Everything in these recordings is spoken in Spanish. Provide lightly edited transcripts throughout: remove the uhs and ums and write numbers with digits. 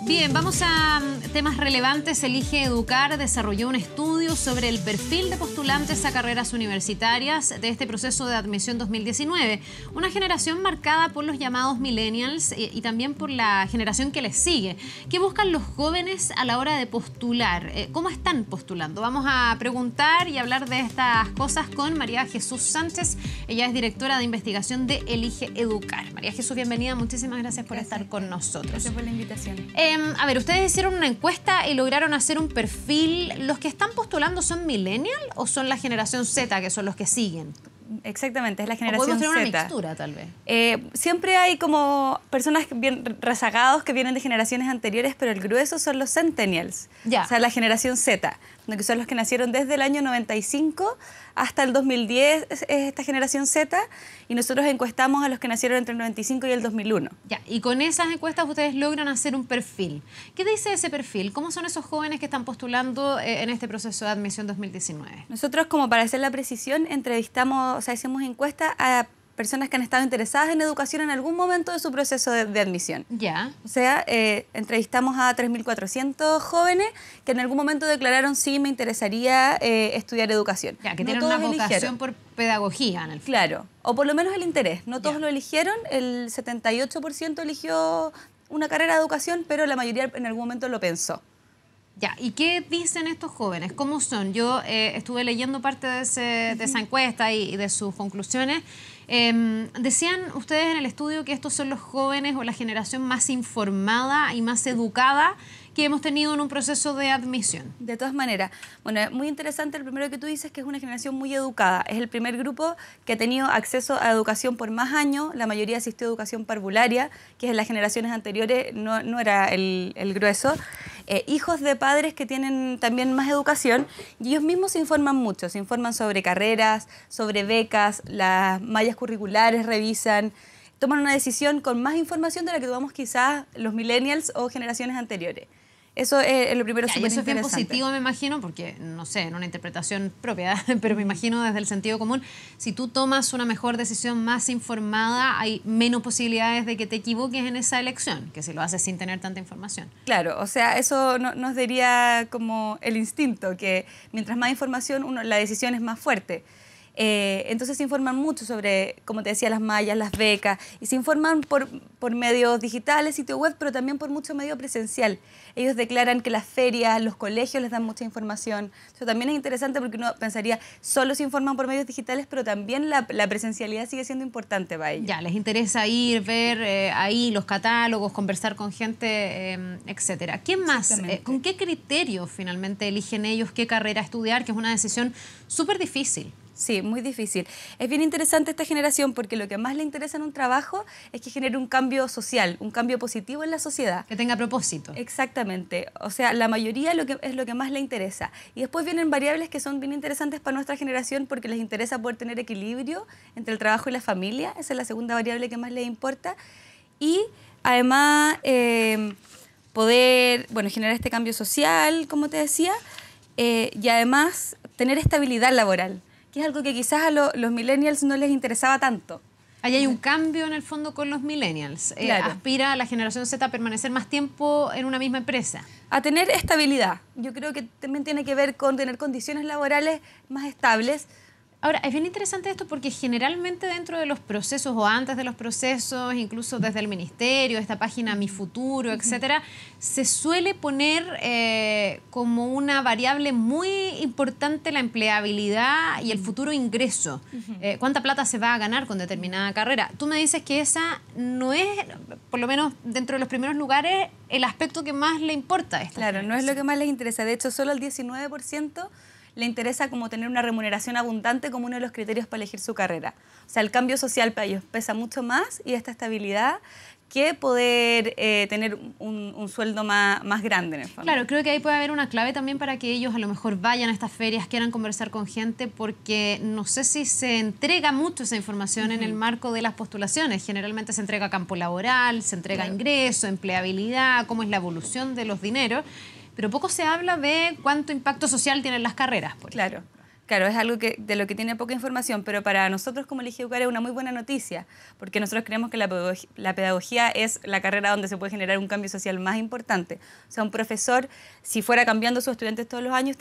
Bien, vamos a temas relevantes. Elige Educar desarrolló un estudio sobre el perfil de postulantes a carreras universitarias de este proceso de admisión 2019. Una generación marcada por los llamados millennials y también por la generación que les sigue. ¿Qué buscan los jóvenes a la hora de postular? ¿Cómo están postulando? Vamos a preguntar y hablar de estas cosas con María Jesús Sánchez. Ella es directora de investigación de Elige Educar. María Jesús, bienvenida. Muchísimas gracias por estar con nosotros. Gracias por la invitación. A ver, ustedes hicieron una encuesta y lograron hacer un perfil. ¿Los que están postulando son millennial o son la generación Z, que son los que siguen? Exactamente, es la generación Z. Podemos tener una Z. mixtura, tal vez. Siempre hay como personas bien rezagados que vienen de generaciones anteriores, pero el grueso son los centennials. Ya. O sea, la generación Z, que son los que nacieron desde el año 95 hasta el 2010, es esta generación Z, y nosotros encuestamos a los que nacieron entre el 95 y el 2001. Ya, y con esas encuestas ustedes logran hacer un perfil. ¿Qué dice ese perfil? ¿Cómo son esos jóvenes que están postulando en este proceso de admisión 2019? Nosotros, como para hacer la precisión, entrevistamos, o sea, hicimos encuestas a personas que han estado interesadas en educación en algún momento de su proceso de admisión. Ya. O sea, entrevistamos a 3.400 jóvenes que en algún momento declararon sí, me interesaría estudiar educación. Ya, que no tienen una todos vocación eligieron. por pedagogía en el fondo. Claro, o por lo menos el interés. No todos Ya. lo eligieron, el 78% eligió una carrera de educación, pero la mayoría en algún momento lo pensó. Ya, ¿y qué dicen estos jóvenes? ¿Cómo son? Yo estuve leyendo parte de esa encuesta y de sus conclusiones. Decían ustedes en el estudio que estos son los jóvenes o la generación más informada y más educada que hemos tenido en un proceso de admisión. De todas maneras, bueno, es muy interesante el primero que tú dices, que es una generación muy educada. Es el primer grupo que ha tenido acceso a educación por más años. La mayoría asistió a educación parvularia, que en las generaciones anteriores no era el grueso. Hijos de padres que tienen también más educación, y ellos mismos se informan mucho. Se informan sobre carreras, sobre becas, las mallas curriculares revisan. Toman una decisión con más información de la que tomamos quizás los millennials o generaciones anteriores. Eso es lo primero, súper interesante. Eso es bien interesante. positivo, me imagino, porque, no sé, en una interpretación propia, pero me imagino desde el sentido común, si tú tomas una mejor decisión más informada, hay menos posibilidades de que te equivoques en esa elección, que si lo haces sin tener tanta información. Claro, o sea, eso nos diría como el instinto, que mientras más información, la decisión es más fuerte. Entonces se informan mucho sobre, como te decía, las mallas, las becas, y se informan por medios digitales, sitio web, pero también por mucho medio presencial. Ellos declaran que las ferias, los colegios les dan mucha información. Eso también es interesante porque uno pensaría, solo se informan por medios digitales, pero también la presencialidad sigue siendo importante para ellos. Ya, les interesa ir, ver ahí los catálogos, conversar con gente, etcétera. ¿Qué más? ¿Con qué criterios finalmente eligen ellos qué carrera estudiar? Que es una decisión súper difícil. Sí, muy difícil. Es bien interesante esta generación porque lo que más le interesa en un trabajo es que genere un cambio social, un cambio positivo en la sociedad. Que tenga propósito. Exactamente. O sea, la mayoría es lo que más le interesa. Y después vienen variables que son bien interesantes para nuestra generación porque les interesa poder tener equilibrio entre el trabajo y la familia. Esa es la segunda variable que más les importa. Y además poder, generar este cambio social, como te decía, y además tener estabilidad laboral, que es algo que quizás a los millennials no les interesaba tanto. Ahí hay un cambio en el fondo con los millennials. Claro. Aspira a la generación Z a permanecer más tiempo en una misma empresa. A tener estabilidad. Yo creo que también tiene que ver con tener condiciones laborales más estables. Ahora, es bien interesante esto porque generalmente dentro de los procesos o antes de los procesos, incluso desde el ministerio, esta página Mi Futuro, etcétera, se suele poner como una variable muy importante la empleabilidad y el futuro ingreso. ¿Cuánta plata se va a ganar con determinada carrera? Tú me dices que esa no es, por lo menos dentro de los primeros lugares, el aspecto que más le importa a esta Claro, generación. no es lo que más les interesa. De hecho, solo el 19% le interesa como tener una remuneración abundante como uno de los criterios para elegir su carrera. O sea, el cambio social para ellos pesa mucho más y esta estabilidad que poder tener un sueldo más grande en el fondo. Claro, creo que ahí puede haber una clave también para que ellos a lo mejor vayan a estas ferias, quieran conversar con gente, porque no sé si se entrega mucho esa información en el marco de las postulaciones. Generalmente se entrega campo laboral, se entrega ingreso, empleabilidad, cómo es la evolución de los dineros, pero poco se habla de cuánto impacto social tienen las carreras. Claro. Claro, es algo de lo que tiene poca información, pero para nosotros como Elige Educar es una muy buena noticia, porque nosotros creemos que la pedagogía es la carrera donde se puede generar un cambio social más importante. O sea, un profesor, si fuera cambiando sus estudiantes todos los años,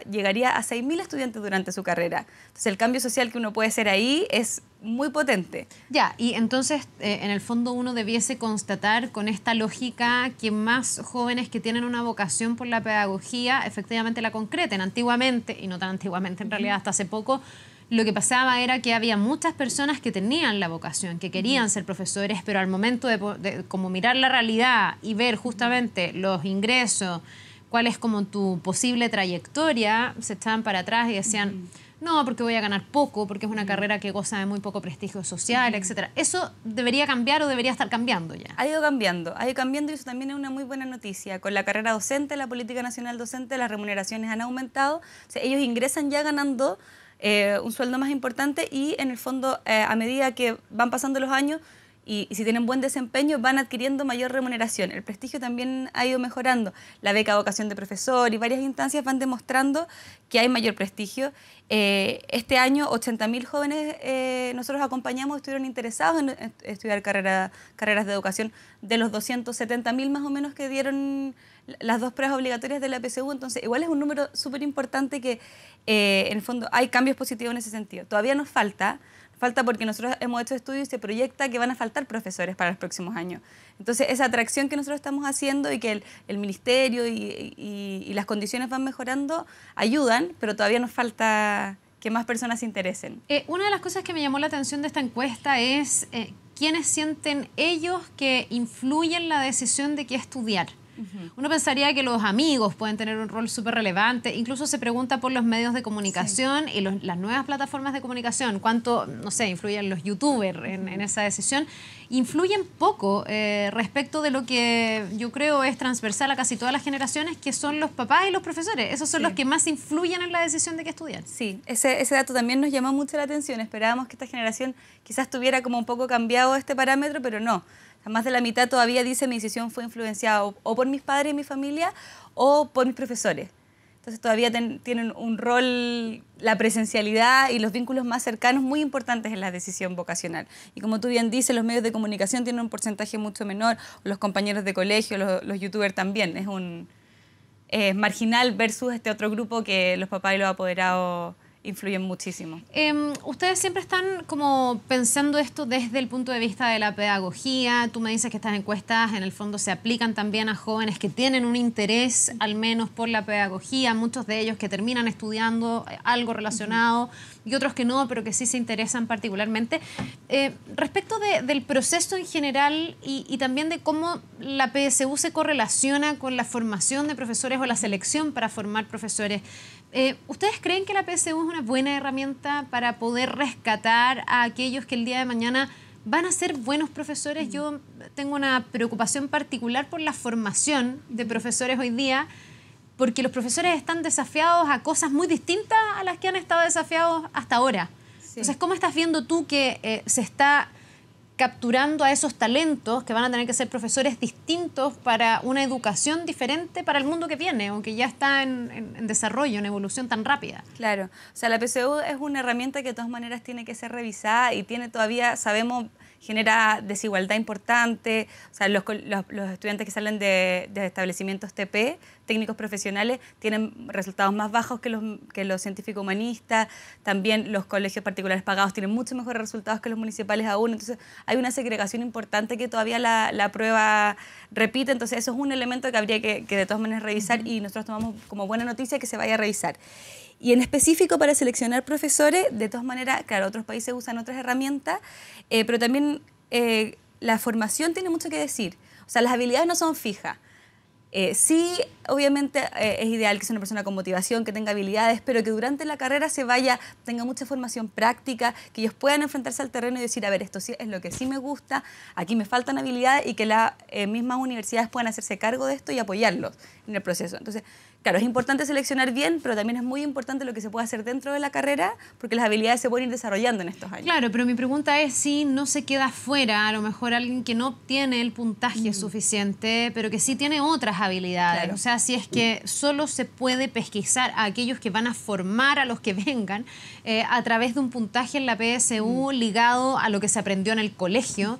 llegaría a 6.000 estudiantes durante su carrera. Entonces, el cambio social que uno puede hacer ahí es muy potente. Ya, y entonces, en el fondo, uno debiese constatar con esta lógica que más jóvenes que tienen una vocación por la pedagogía efectivamente la concreten. Antiguamente, y no tan antiguamente, en realidad hasta hace poco, lo que pasaba era que había muchas personas que tenían la vocación, que querían ser profesores, pero al momento de como mirar la realidad y ver justamente los ingresos, cuál es como tu posible trayectoria, se echaban para atrás y decían... No, porque voy a ganar poco, porque es una carrera que goza de muy poco prestigio social, etcétera. ¿Eso debería cambiar o debería estar cambiando ya? Ha ido cambiando y eso también es una muy buena noticia. Con la carrera docente, la política nacional docente, las remuneraciones han aumentado. O sea, ellos ingresan ya ganando un sueldo más importante y en el fondo, a medida que van pasando los años, y si tienen buen desempeño van adquiriendo mayor remuneración. El prestigio también ha ido mejorando. La beca vocación de profesor y varias instancias van demostrando que hay mayor prestigio. Este año 80.000 jóvenes nosotros acompañamos, estuvieron interesados en estudiar carreras de educación, de los 270.000 más o menos que dieron las 2 pruebas obligatorias de la PSU. Entonces igual es un número súper importante que en el fondo hay cambios positivos en ese sentido. Todavía nos falta porque nosotros hemos hecho estudios y se proyecta que van a faltar profesores para los próximos años. Entonces, esa atracción que nosotros estamos haciendo y que el ministerio y las condiciones van mejorando ayudan, pero todavía nos falta que más personas se interesen. Una de las cosas que me llamó la atención de esta encuesta es quiénes sienten ellos que influyen la decisión de qué estudiar. Uno pensaría que los amigos pueden tener un rol súper relevante. Incluso se pregunta por los medios de comunicación y las nuevas plataformas de comunicación. ¿Cuánto, no sé, influyen los youtubers en esa decisión? Influyen poco respecto de lo que yo creo es transversal a casi todas las generaciones, que son los papás y los profesores. Esos son los que más influyen en la decisión de qué estudiar. Sí, ese dato también nos llamó mucho la atención. Esperábamos que esta generación quizás tuviera como un poco cambiado este parámetro, pero no. Más de la mitad todavía dice mi decisión fue influenciada o por mis padres y mi familia o por mis profesores. Entonces todavía tienen un rol, la presencialidad y los vínculos más cercanos muy importantes en la decisión vocacional. Y como tú bien dices, los medios de comunicación tienen un porcentaje mucho menor, los compañeros de colegio, los youtubers también. Es marginal versus este otro grupo que los papás y los apoderados influyen muchísimo. Ustedes siempre están como pensando esto desde el punto de vista de la pedagogía. Tú me dices que estas encuestas en el fondo se aplican también a jóvenes que tienen un interés al menos por la pedagogía, muchos de ellos que terminan estudiando algo relacionado y otros que no, pero que sí se interesan particularmente. Respecto del proceso en general y también de cómo la PSU se correlaciona con la formación de profesores o la selección para formar profesores, ¿ustedes creen que la PSU es una buena herramienta para poder rescatar a aquellos que el día de mañana van a ser buenos profesores? Yo tengo una preocupación particular por la formación de profesores hoy día, porque los profesores están desafiados a cosas muy distintas a las que han estado desafiados hasta ahora. Sí. Entonces, ¿cómo estás viendo tú que se está capturando a esos talentos que van a tener que ser profesores distintos para una educación diferente para el mundo que viene, aunque ya está en desarrollo, en evolución tan rápida? Claro, o sea, la PSU es una herramienta que de todas maneras tiene que ser revisada y tiene todavía, sabemos, genera desigualdad importante. O sea, los estudiantes que salen de establecimientos TP, técnicos profesionales, tienen resultados más bajos que los científicos humanistas. También los colegios particulares pagados tienen mucho mejores resultados que los municipales aún. Entonces, hay una segregación importante que todavía la prueba repite. Entonces, eso es un elemento que habría que de todas maneras revisar y nosotros tomamos como buena noticia que se vaya a revisar. Y en específico para seleccionar profesores, de todas maneras, claro, otros países usan otras herramientas, pero también la formación tiene mucho que decir. O sea, las habilidades no son fijas. Sí, obviamente es ideal que sea una persona con motivación, que tenga habilidades, pero que durante la carrera tenga mucha formación práctica, que ellos puedan enfrentarse al terreno y decir, a ver, esto sí es lo que sí me gusta, aquí me faltan habilidades, y que las mismas universidades puedan hacerse cargo de esto y apoyarlos en el proceso. Entonces, claro, es importante seleccionar bien, pero también es muy importante lo que se puede hacer dentro de la carrera, porque las habilidades se pueden ir desarrollando en estos años. Claro, pero mi pregunta es si no se queda fuera, a lo mejor alguien que no obtiene el puntaje suficiente, pero que sí tiene otras habilidades. Claro. O sea, si es que solo se puede pesquisar a aquellos que van a formar a los que vengan a través de un puntaje en la PSU ligado a lo que se aprendió en el colegio.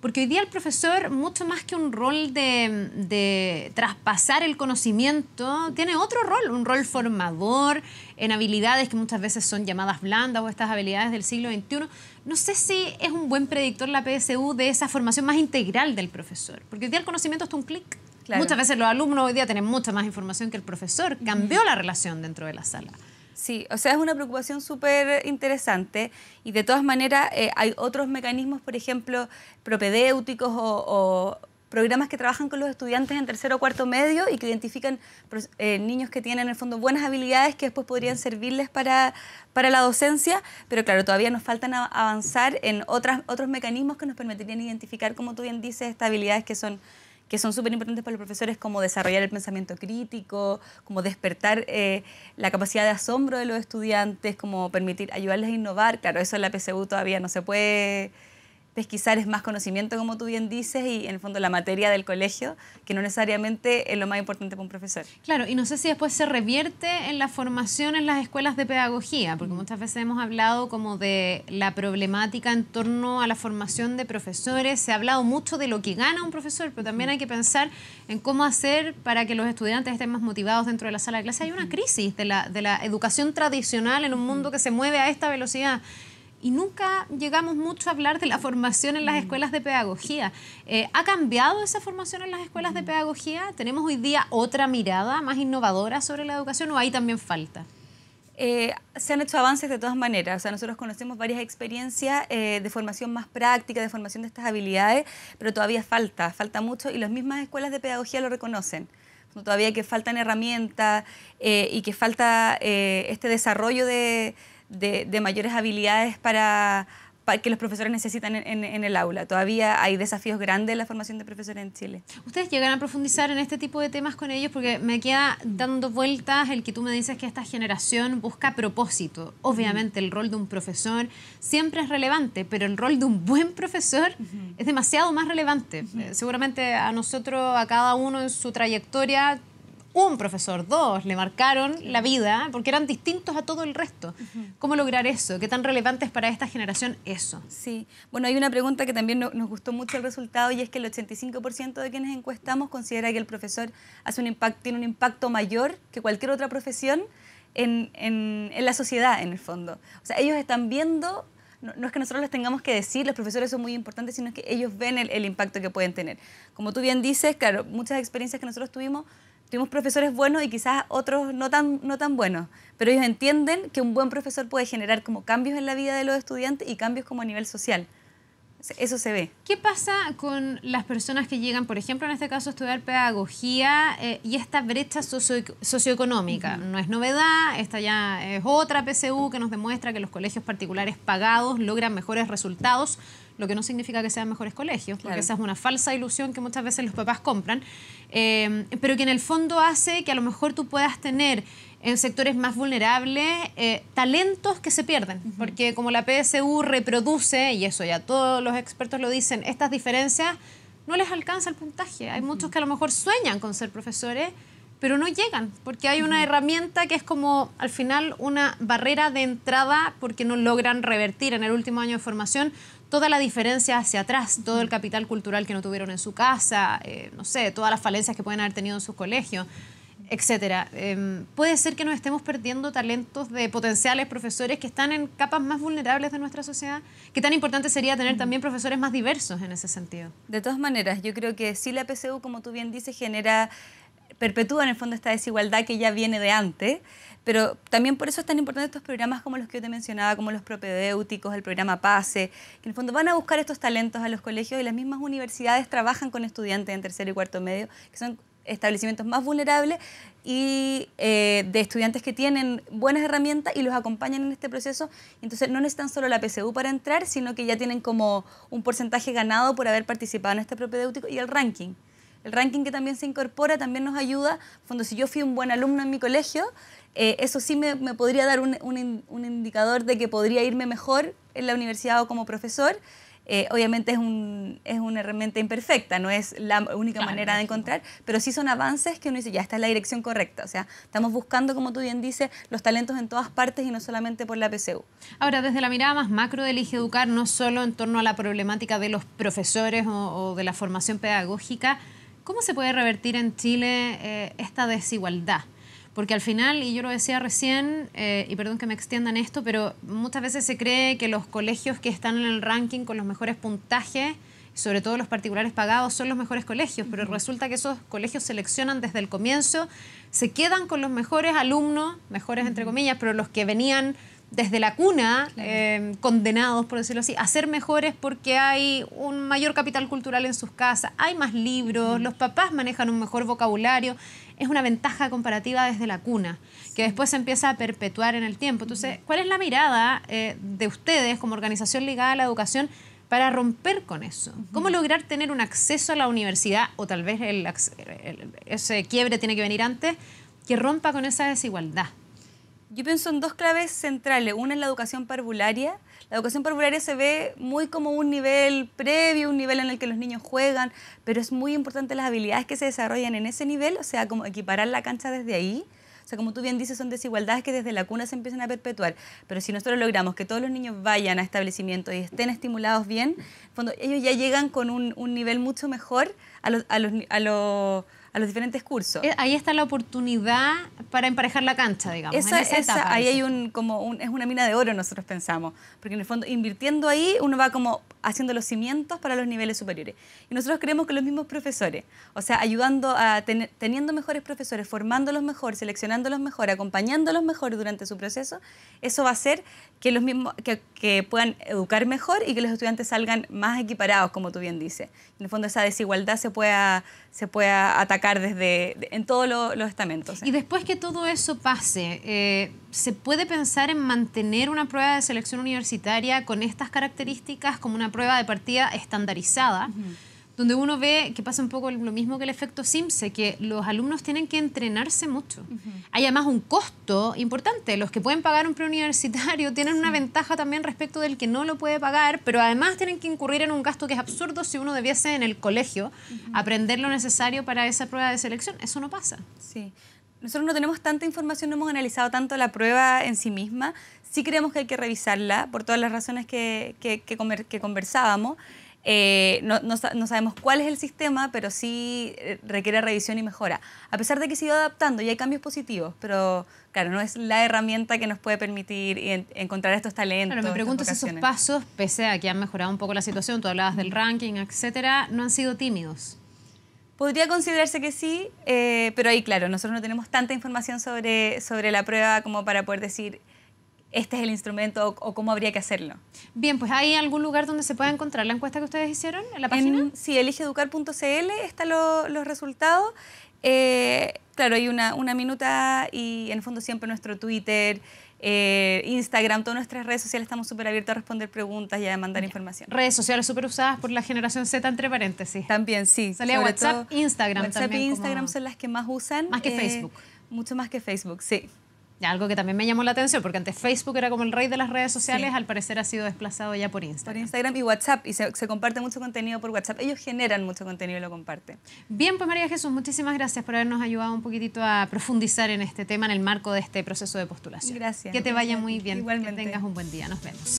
Porque hoy día el profesor, mucho más que un rol de traspasar el conocimiento, tiene otro rol, un rol formador en habilidades que muchas veces son llamadas blandas o estas habilidades del siglo XXI. No sé si es un buen predictor la PSU de esa formación más integral del profesor, porque hoy día el conocimiento está un clic. Claro. Muchas veces los alumnos hoy día tienen mucha más información que el profesor. Cambió la relación dentro de la sala. Sí, o sea, es una preocupación súper interesante y de todas maneras hay otros mecanismos, por ejemplo, propedéuticos o programas que trabajan con los estudiantes en tercero o cuarto medio y que identifican niños que tienen en el fondo buenas habilidades que después podrían servirles para la docencia, pero claro, todavía nos faltan avanzar en otros mecanismos que nos permitirían identificar, como tú bien dices, estas habilidades que son súper importantes para los profesores, como desarrollar el pensamiento crítico, como despertar la capacidad de asombro de los estudiantes, como permitir ayudarles a innovar. Claro, eso en la PSU todavía no se puede pesquisar, es más conocimiento, como tú bien dices, y en el fondo la materia del colegio, que no necesariamente es lo más importante para un profesor. Claro, y no sé si después se revierte en la formación en las escuelas de pedagogía, porque muchas veces hemos hablado como de la problemática en torno a la formación de profesores, se ha hablado mucho de lo que gana un profesor, pero también hay que pensar en cómo hacer para que los estudiantes estén más motivados dentro de la sala de clase. Hay una crisis de la educación tradicional en un mundo que se mueve a esta velocidad. Y nunca llegamos mucho a hablar de la formación en las escuelas de pedagogía. ¿Ha cambiado esa formación en las escuelas de pedagogía? ¿Tenemos hoy día otra mirada más innovadora sobre la educación o ahí también falta? Se han hecho avances de todas maneras. O sea, nosotros conocemos varias experiencias de formación más práctica, de formación de estas habilidades, pero todavía falta mucho y las mismas escuelas de pedagogía lo reconocen. Todavía que faltan herramientas y que falta este desarrollo de mayores habilidades para que los profesores necesitan en el aula. Todavía hay desafíos grandes en la formación de profesores en Chile. ¿Ustedes llegan a profundizar en este tipo de temas con ellos? Porque me queda dando vueltas el que tú me dices que esta generación busca propósito. Obviamente el rol de un profesor siempre es relevante, pero el rol de un buen profesor es demasiado más relevante. Seguramente a nosotros, a cada uno en su trayectoria, un profesor, dos, le marcaron la vida porque eran distintos a todo el resto. ¿Cómo lograr eso? ¿Qué tan relevante es para esta generación eso? Sí, bueno, hay una pregunta que también nos gustó mucho el resultado y es que el 85% de quienes encuestamos considera que el profesor tiene un impacto mayor que cualquier otra profesión en la sociedad, en el fondo. O sea, ellos están viendo... No es que nosotros les tengamos que decir, los profesores son muy importantes, sino que ellos ven el impacto que pueden tener. Como tú bien dices, claro, muchas experiencias que nosotros tuvimos profesores buenos y quizás otros no tan buenos, pero ellos entienden que un buen profesor puede generar como cambios en la vida de los estudiantes y cambios como a nivel social. Eso se ve. ¿Qué pasa con las personas que llegan, por ejemplo, en este caso, a estudiar pedagogía y esta brecha socioeconómica? No es novedad, esta ya es otra PSU que nos demuestra que los colegios particulares pagados logran mejores resultados, lo que no significa que sean mejores colegios, porque Claro. esa es una falsa ilusión que muchas veces los papás compran, pero que en el fondo hace que a lo mejor tú puedas tener en sectores más vulnerables talentos que se pierden, porque como la PSU reproduce, y eso ya todos los expertos lo dicen, estas diferencias no les alcanza el puntaje. Hay muchos que a lo mejor sueñan con ser profesores, pero no llegan, porque hay una herramienta que es como al final una barrera de entrada porque no logran revertir en el último año de formación toda la diferencia hacia atrás, todo el capital cultural que no tuvieron en su casa, no sé, todas las falencias que pueden haber tenido en sus colegios, etcétera. Puede ser que nos estemos perdiendo talentos de potenciales profesores que están en capas más vulnerables de nuestra sociedad. ¿Qué tan importante sería tener también profesores más diversos en ese sentido? De todas maneras, yo creo que sí la PSU, como tú bien dices, perpetúa en el fondo esta desigualdad que ya viene de antes, pero también por eso es tan importante estos programas como los que yo te mencionaba, como los propedéuticos, el programa PASE, que en el fondo van a buscar estos talentos a los colegios y las mismas universidades trabajan con estudiantes en tercero y cuarto medio, que son establecimientos más vulnerables y de estudiantes que tienen buenas herramientas y los acompañan en este proceso. Entonces no necesitan solo la PSU para entrar, sino que ya tienen como un porcentaje ganado por haber participado en este propedéutico y el ranking. El ranking que también se incorpora también nos ayuda. Cuando si yo fui un buen alumno en mi colegio, eso sí me podría dar un indicador de que podría irme mejor en la universidad o como profesor. Obviamente es una herramienta imperfecta, no es la única manera de encontrar, pero sí son avances que uno dice, ya, esta es la dirección correcta. O sea, estamos buscando, como tú bien dices, los talentos en todas partes y no solamente por la PSU. Ahora, desde la mirada más macro de Elige Educar, no solo en torno a la problemática de los profesores o de la formación pedagógica, ¿cómo se puede revertir en Chile esta desigualdad? Porque al final, y yo lo decía recién, y perdón que me extienda en esto, pero muchas veces se cree que los colegios que están en el ranking con los mejores puntajes, sobre todo los particulares pagados, son los mejores colegios, pero resulta que esos colegios seleccionan desde el comienzo, se quedan con los mejores alumnos, mejores entre comillas, pero los que venían desde la cuna, condenados, por decirlo así, a ser mejores porque hay un mayor capital cultural en sus casas, hay más libros, los papás manejan un mejor vocabulario. Es una ventaja comparativa desde la cuna, que después se empieza a perpetuar en el tiempo. Entonces, ¿cuál es la mirada de ustedes como organización ligada a la educación para romper con eso? ¿Cómo lograr tener un acceso a la universidad, o tal vez ese quiebre tiene que venir antes, que rompa con esa desigualdad? Yo pienso en dos claves centrales. Una es la educación parvularia. La educación parvularia se ve muy como un nivel previo, un nivel en el que los niños juegan, pero es muy importante las habilidades que se desarrollan en ese nivel, o sea, como equiparar la cancha desde ahí. O sea, como tú bien dices, son desigualdades que desde la cuna se empiezan a perpetuar. Pero si nosotros logramos que todos los niños vayan a establecimientos y estén estimulados bien, en fondo, ellos ya llegan con un nivel mucho mejor a los diferentes cursos. Ahí está la oportunidad para emparejar la cancha, digamos. Ahí hay es una mina de oro, nosotros pensamos, porque en el fondo invirtiendo ahí uno va como haciendo los cimientos para los niveles superiores. Y nosotros creemos que los mismos profesores, o sea, ayudando a teniendo mejores profesores, formándolos mejor, seleccionándolos mejor, acompañándolos mejor durante su proceso, eso va a hacer que los mismos que puedan educar mejor y que los estudiantes salgan más equiparados, como tú bien dices. En el fondo esa desigualdad se pueda atacar en todos los estamentos. Y después que todo eso pase, ¿se puede pensar en mantener una prueba de selección universitaria con estas características como una prueba de partida estandarizada? Donde uno ve que pasa un poco lo mismo que el efecto Simse, que los alumnos tienen que entrenarse mucho. Hay además un costo importante. Los que pueden pagar un preuniversitario tienen una ventaja también respecto del que no lo puede pagar, pero además tienen que incurrir en un gasto que es absurdo si uno debiese en el colegio aprender lo necesario para esa prueba de selección. Eso no pasa. Sí. Nosotros no tenemos tanta información, no hemos analizado tanto la prueba en sí misma. Sí creemos que hay que revisarla por todas las razones que conversábamos. No sabemos cuál es el sistema, pero sí requiere revisión y mejora. A pesar de que se ha ido adaptando y hay cambios positivos, pero claro, no es la herramienta que nos puede permitir encontrar estos talentos. Claro, me pregunto si esos pasos, pese a que han mejorado un poco la situación, tú hablabas del ranking, etcétera, no han sido tímidos. Podría considerarse que sí, pero ahí, claro, nosotros no tenemos tanta información sobre la prueba como para poder decir este es el instrumento o cómo habría que hacerlo. Bien, pues ¿hay algún lugar donde se pueda encontrar la encuesta que ustedes hicieron en la página? Sí, eligeeducar.cl están los resultados. Claro, hay una minuta y en el fondo siempre nuestro Twitter, Instagram, todas nuestras redes sociales estamos súper abiertos a responder preguntas y a mandar información. Redes sociales súper usadas por la generación Z, entre paréntesis. También, sí. Salía WhatsApp, Instagram WhatsApp también. WhatsApp e Instagram son las que más usan. Más que Facebook. Mucho más que Facebook, sí. Algo que también me llamó la atención, porque antes Facebook era como el rey de las redes sociales, al parecer ha sido desplazado ya por Instagram. Por Instagram y WhatsApp, y se comparte mucho contenido por WhatsApp. Ellos generan mucho contenido y lo comparten. Bien, pues María Jesús, muchísimas gracias por habernos ayudado un poquitito a profundizar en este tema en el marco de este proceso de postulación. Gracias. Que te vaya muy bien. Igualmente. Que tengas un buen día. Nos vemos.